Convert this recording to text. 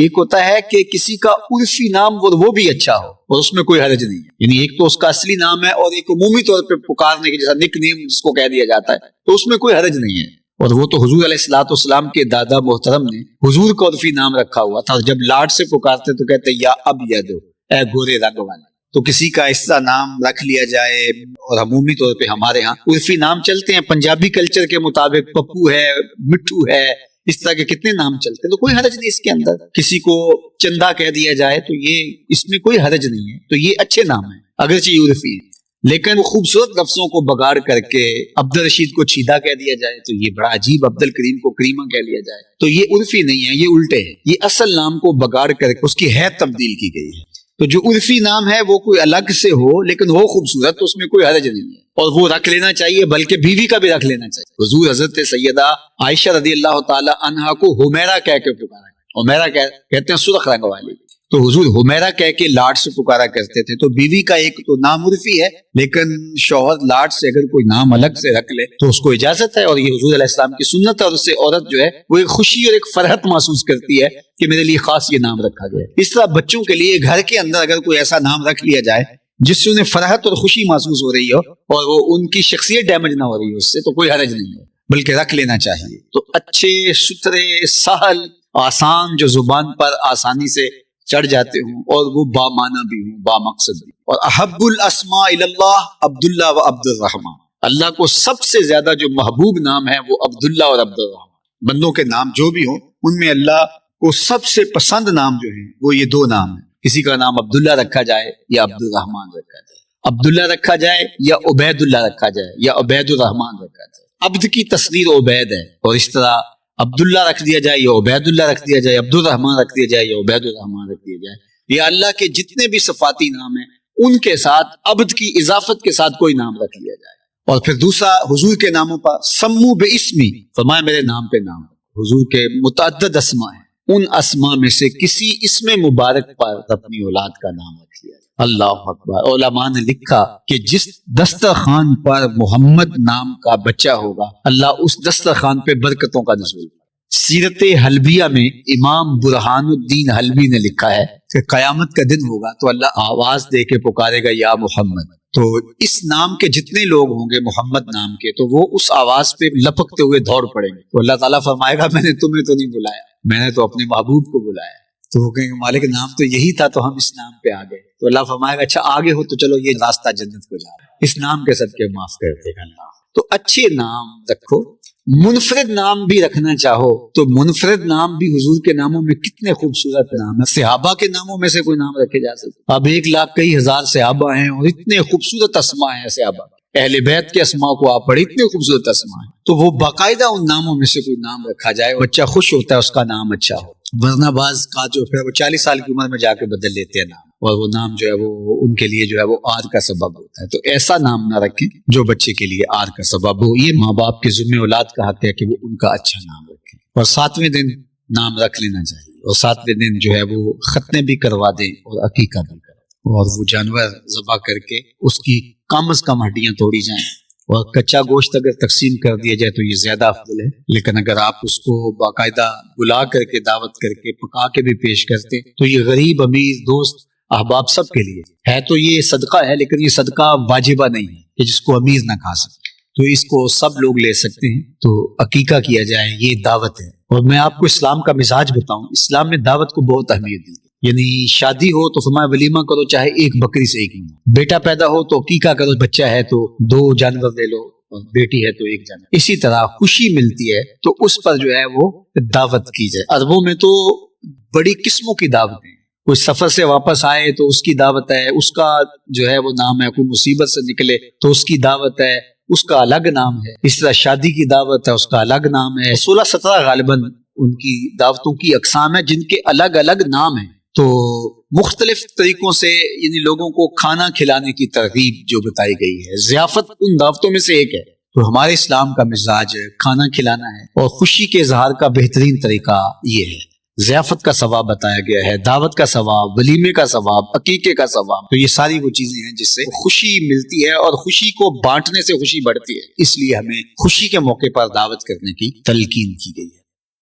ایک ہوتا ہے کہ کسی کا عرفی نام وہ بھی اچھا ہو اور اس میں کوئی حرج نہیں ہے، یعنی ایک تو اس کا اصلی نام ہے اور ایک عمومی طور پہ پکارنے کے جیسا نک نیم جس کو کہہ دیا جاتا ہے تو اس میں کوئی حرج نہیں ہے۔ اور وہ تو حضور علیہ الصلوۃ والسلام کے دادا محترم نے حضور کا عرفی نام رکھا ہوا تھا، جب لاڈ سے پکارتے تو کہتے یا ابیض، اے گورے رنگ والے۔ تو کسی کا اس طرح نام رکھ لیا جائے، اور عمومی طور پہ ہمارے ہاں عرفی نام چلتے ہیں پنجابی کلچر کے مطابق، پپو ہے، مٹھو ہے، اس طرح کے کتنے نام چلتے ہیں، تو کوئی حرج نہیں اس کے اندر۔ کسی کو چندہ کہہ دیا جائے تو یہ اس میں کوئی حرج نہیں ہے، تو یہ اچھے نام ہیں اگرچہ یہ عرفی ہیں، لیکن وہ خوبصورت لفظوں کو بگاڑ کر کے عبد الرشید کو چیدہ کہہ دیا جائے تو یہ بڑا عجیب، عبد الکریم کو کریمہ کہہ لیا جائے تو یہ عرفی نہیں ہے، یہ الٹے ہے، یہ اصل نام کو بگاڑ کر کے اس کی حیت تبدیل کی گئی ہے۔ تو جو عرفی نام ہے وہ کوئی الگ سے ہو لیکن ہو خوبصورت تو اس میں کوئی حرج نہیں ہے، اور وہ رکھ لینا چاہیے، بلکہ بیوی کا بھی رکھ لینا چاہیے۔ حضور حضرت سیدہ عائشہ رضی اللہ تعالی عنہا کو حمیرہ کہہ کے پکارا، حمیرہ کہتے ہیں سرخ رنگ والی، تو حضور حمیرہ کہہ کے لاڈ سے پکارا کرتے تھے۔ تو بیوی کا ایک تو نام عرفی ہے، لیکن شوہر لاڈ سے اگر کوئی نام الگ سے رکھ لے تو اس کو اجازت ہے، اور یہ حضور علیہ السلام کی سنت ہے، اور اس سے عورت جو ہے وہ ایک خوشی اور ایک فرحت محسوس کرتی ہے کہ میرے لیے خاص یہ نام رکھا گیا ہے۔ اس طرح بچوں کے لیے گھر کے اندر اگر کوئی ایسا نام رکھ لیا جائے جس سے انہیں فرحت اور خوشی محسوس ہو رہی ہو اور وہ ان کی شخصیت ڈیمیج نہ ہو رہی ہو اس سے، تو کوئی حرج نہیں ہے، بلکہ رکھ لینا چاہیے۔ تو اچھے، ستھرے، سہل، آسان، جو زبان پر آسانی سے چڑھ جاتے ہوں اور وہ با معنی بھی ہوں، با مقصد بھی۔ اور احب الاسماء اللہ عبداللہ و عبد الرحمن، اللہ کو سب سے زیادہ جو محبوب نام ہے وہ عبداللہ اور عبد الرحمن۔ بندوں کے نام جو بھی ہوں ان میں اللہ کو سب سے پسند نام جو ہیں وہ یہ دو نام ہیں، کسی کا نام عبداللہ رکھا جائے یا عبد الرحمن رکھا جائے، عبداللہ رکھا جائے یا عبید اللہ رکھا جائے یا عبید الرحمن رکھا جائے۔ عبد کی تصغیر عبید ہے، اور اس طرح عبداللہ رکھ دیا جائے یا عبید اللہ رکھ دیا جائے، عبد الرحمن رکھ دیا جائے یا عبید الرحمن رکھ دیا جائے، یا اللہ کے جتنے بھی صفاتی نام ہیں ان کے ساتھ عبد کی اضافت کے ساتھ کوئی نام رکھ لیا جائے۔ اور پھر دوسرا حضور کے ناموں پر سمو بے اسمی، فرمایا میرے نام پہ نام۔ حضور کے متعدد اسماء ہیں، ان اسماء میں سے کسی اسم مبارک پر اپنی اولاد کا نام رکھ لیا جائے۔ اللہ اکبر۔ علماء نے لکھا کہ جس دسترخوان پر محمد نام کا بچہ ہوگا اللہ اس دسترخوان پہ برکتوں کا نزول۔ سیرت حلبیہ میں امام برہان الدین حلبی نے لکھا ہے کہ قیامت کا دن ہوگا تو اللہ آواز دے کے پکارے گا یا محمد، تو اس نام کے جتنے لوگ ہوں گے محمد نام کے تو وہ اس آواز پہ لپکتے ہوئے دوڑ پڑیں گے، تو اللہ تعالیٰ فرمائے گا میں نے تمہیں تو نہیں بلایا، میں نے تو اپنے محبوب کو بلایا۔ تو وہ کہیں گے مالک نام تو یہی تھا تو ہم اس نام پہ آ گئے، تو اللہ فرمائے گا اچھا آگے ہو تو چلو یہ راستہ جنت کو جا رہا ہے، اس نام کے صدقے معاف کر دے گا اللہ۔ تو اچھے نام رکھو۔ منفرد نام بھی رکھنا چاہو تو منفرد نام بھی حضور کے ناموں میں کتنے خوبصورت نام ہیں، صحابہ کے ناموں میں سے کوئی نام رکھے جا سکتے، اب 1,00,000 کئی ہزار صحابہ ہیں اور اتنے خوبصورت اسماء ہیں صحابہ، اہل بیت کے اسماء کو آپ پڑھیں اتنے خوبصورت اسماء ہیں، تو وہ باقاعدہ ان ناموں میں سے کوئی نام رکھا جائے، بچہ خوش ہوتا ہے اس کا نام اچھا ہو، ورنہ بعض کا جو پھر وہ 40 سال کی عمر میں جا کے بدل لیتے ہیں نام، اور وہ نام جو ہے وہ ان کے لیے جو ہے وہ آر کا سبب ہوتا ہے، تو ایسا نام نہ رکھیں جو بچے کے لیے آر کا سبب ہو۔ یہ ماں باپ کے ذمہ اولاد کا حق ہے کہ وہ ان کا اچھا نام رکھیں، اور 7ویں دن نام رکھ لینا چاہیے، اور 7ویں دن جو ہے وہ ختنے بھی کروا دیں اور عقیقہ بھی کریں، اور وہ جانور ذبح کر کے اس کی کم از کم ہڈیاں توڑی جائیں، اور کچا گوشت اگر تقسیم کر دیا جائے تو یہ زیادہ افضل ہے، لیکن اگر آپ اس کو باقاعدہ بلا کر کے دعوت کر کے پکا کے بھی پیش کرتے تو یہ غریب، امیر، دوست، احباب سب کے لیے ہے، تو یہ صدقہ ہے، لیکن یہ صدقہ واجبہ نہیں ہے کہ جس کو امیر نہ کھا سکے، تو اس کو سب لوگ لے سکتے ہیں، تو عقیقہ کیا جائے، یہ دعوت ہے۔ اور میں آپ کو اسلام کا مزاج بتاؤں، اسلام میں دعوت کو بہت اہمیت دی، یعنی شادی ہو تو فرمایا ولیمہ کرو چاہے ایک بکری سے ایک، بیٹا پیدا ہو تو عقیقہ کرو، بچہ ہے تو 2 جانور لے لو، اور بیٹی ہے تو 1 جانور۔ اسی طرح خوشی ملتی ہے تو اس پر جو ہے وہ دعوت کی جائے۔ عربوں میں تو بڑی قسموں کی دعوت ہیں، کوئی سفر سے واپس آئے تو اس کی دعوت ہے، اس کا جو ہے وہ نام ہے، کوئی مصیبت سے نکلے تو اس کی دعوت ہے، اس کا الگ نام ہے، اس طرح شادی کی دعوت ہے، اس کا الگ نام ہے، 16-17 غالباً ان کی دعوتوں کی اقسام ہے جن کے الگ الگ نام ہیں۔ تو مختلف طریقوں سے یعنی لوگوں کو کھانا کھلانے کی ترغیب جو بتائی گئی ہے، ضیافت ان دعوتوں میں سے ایک ہے، تو ہمارے اسلام کا مزاج ہے کھانا کھلانا ہے، اور خوشی کے اظہار کا بہترین طریقہ یہ ہے، ضیافت کا ثواب بتایا گیا ہے، دعوت کا ثواب، ولیمے کا ثواب، عقیقے کا ثواب، تو یہ ساری وہ چیزیں ہیں جس سے خوشی ملتی ہے، اور خوشی کو بانٹنے سے خوشی بڑھتی ہے، اس لیے ہمیں خوشی کے موقع پر دعوت کرنے کی تلقین کی گئی ہے۔